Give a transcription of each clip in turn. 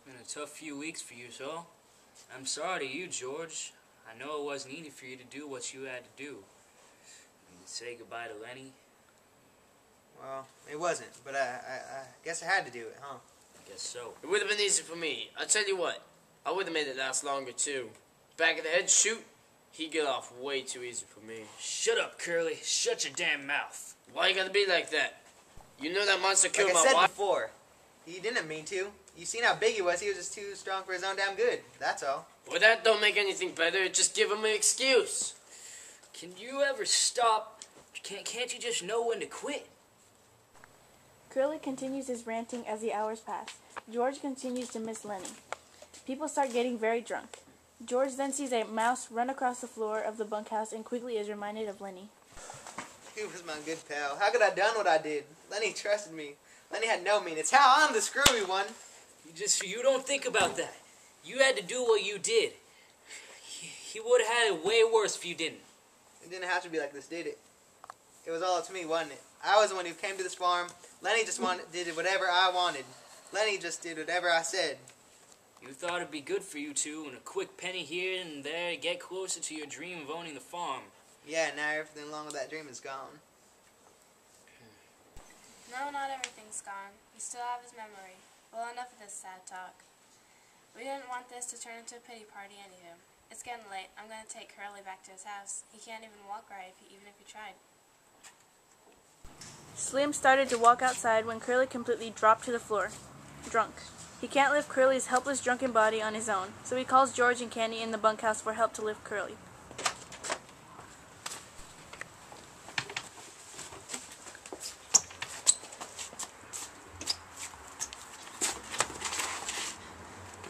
Been a tough few weeks for you, so I'm sorry to you, George. I know it wasn't easy for you to do what you had to do. Say goodbye to Lenny. Well, it wasn't, but I guess I had to do it, huh? I guess so. It would have been easy for me. I tell you what, I would have made it last longer too. Back of the head shoot, he'd get off way too easy for me. Shut up, Curly. Shut your damn mouth. Why you gotta be like that? You know that monster killed Like I my said wife. before, he didn't mean to. You seen how big he was. He was just too strong for his own damn good. That's all. Well, that don't make anything better. It just give him an excuse. Can you ever stop? Can't you just know when to quit? Curly continues his ranting as the hours pass. George continues to miss Lenny. People start getting very drunk. George then sees a mouse run across the floor of the bunkhouse and quickly is reminded of Lenny. He was my good pal. How could I have done what I did? Lenny trusted me. Lenny had no mean. It's how I'm the screwy one. You don't think about that. You had to do what you did. He would have had it way worse if you didn't. It didn't have to be like this, did it? It was all up to me, wasn't it? I was the one who came to this farm. Lenny just did whatever I wanted. Lenny just did whatever I said. You thought it'd be good for you two, and a quick penny here and there to get closer to your dream of owning the farm. Yeah, now everything along with that dream is gone. No, not everything's gone. We still have his memory. Well, enough of this sad talk. We didn't want this to turn into a pity party anywho. It's getting late. I'm going to take Curly back to his house. He can't even walk right even if he tried. Slim started to walk outside when Curly completely dropped to the floor, drunk. He can't lift Curly's helpless drunken body on his own, so he calls George and Candy in the bunkhouse for help to lift Curly.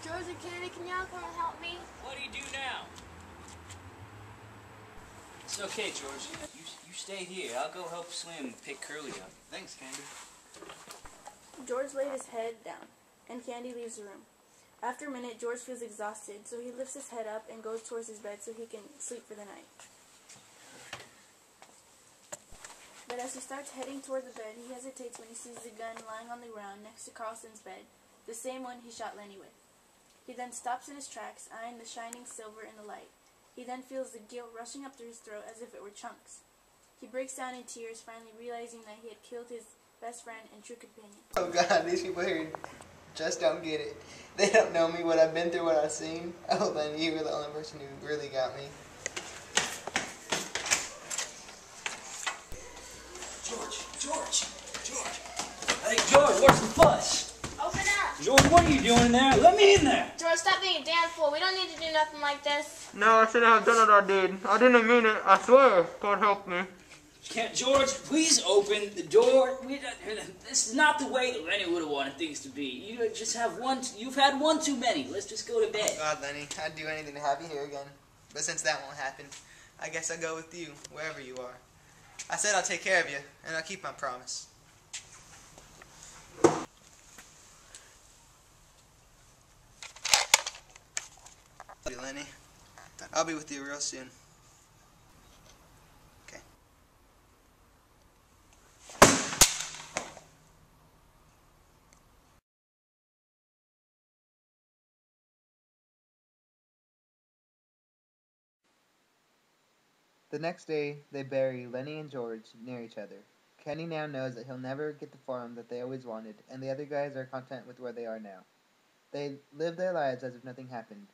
George and Candy, can y'all come and help me? What do you do now? It's okay, George. You stay here. I'll go help Slim pick Curly up. Thanks, Candy. George laid his head down, and Candy leaves the room. After a minute, George feels exhausted, so he lifts his head up and goes towards his bed so he can sleep for the night. But as he starts heading toward the bed, he hesitates when he sees the gun lying on the ground next to Carlson's bed, the same one he shot Lenny with. He then stops in his tracks, eyeing the shining silver in the light. He then feels the guilt rushing up through his throat as if it were chunks. He breaks down in tears, finally realizing that he had killed his best friend and true companion. Oh God, these people here just don't get it. They don't know me, what I've been through, what I've seen. Oh, Lenny, you were the only person who really got me. George! Hey, George, what's the fuss? Open up! George, what are you doing in there? Let me in there! George, stop being a damn fool. We don't need to do nothing like this. No, I shouldn't have done what I did. I didn't mean it. I swear. God help me. Can't, George, please open the door. This is not the way that Lenny would have wanted things to be. You just have one. You've had one too many. Let's just go to bed. Oh God, Lenny, I'd do anything to have you here again. But since that won't happen, I guess I'll go with you, wherever you are. I said I'll take care of you, and I'll keep my promise. Lenny, I'll be with you real soon. Okay. The next day, they bury Lenny and George near each other. Kenny now knows that he'll never get the farm that they always wanted, and the other guys are content with where they are now. They live their lives as if nothing happened.